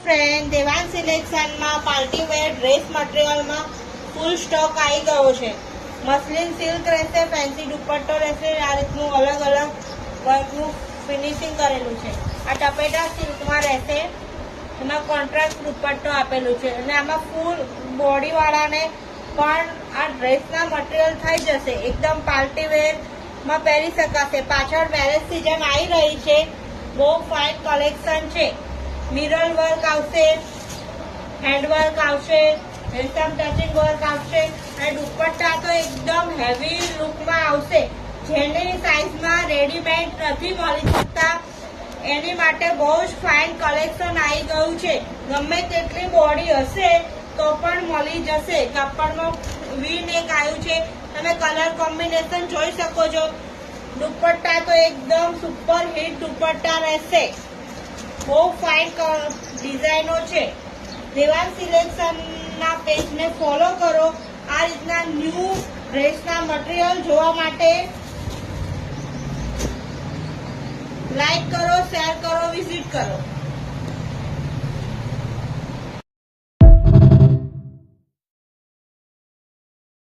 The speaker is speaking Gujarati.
ફ્રેન્ડ, દેવાન સિલેક્શનમાં પાર્ટી વેર ડ્રેસ મટીરિયલમાં ફૂલ સ્ટોક આવી ગયો છે. મસલિન સિલ્ક રહેશે, ફેન્સી દુપટ્ટો રહેશે, આ રીતનું અલગ અલગ વર્કનું ફિનિશિંગ કરેલું છે. આ ટપેટા સિલ્કમાં રહેશે, એમાં કોન્ટ્રાસ્ટ દુપટ્ટો આપેલું છે અને આમાં ફૂલ બોડીવાળાને પણ આ ડ્રેસના મટીરિયલ થઈ જશે. એકદમ પાર્ટી વેરમાં પહેરી શકાશે. પાછળ મેરેજ સિઝન આવી રહી છે, બહુ ફાઇન કલેક્શન છે. મિરર વર્ક આવશે, હેન્ડ વર્ક આવશે, રેશમ ટચિંગ વર્ક આવશે અને દુપટ્ટા તો એકદમ હેવી લુકમાં આવશે. જેની સાઇઝમાં રેડીમેડ નથી મળી શકતા એની માટે બહુ જ ફાઇન કલેક્શન આવી ગયું છે. ગમે તેટલી બોડી હશે તો પણ મળી જશે. કાપડમાં વી નેક આવ્યું છે, તમે કલર કોમ્બિનેશન જોઈ શકો છો. દુપટ્ટા તો એકદમ સુપર હિટ દુપટ્ટા રહેશે. બહુ ફાઇન ડિઝાઇનો છે. દેવાન સિલેક્શનના પેજને ફોલો કરો. આ રીતના ન્યૂ ડ્રેસના મટીરિયલ જોવા માટે લાઈક કરો, શેર કરો, વિઝિટ કરો.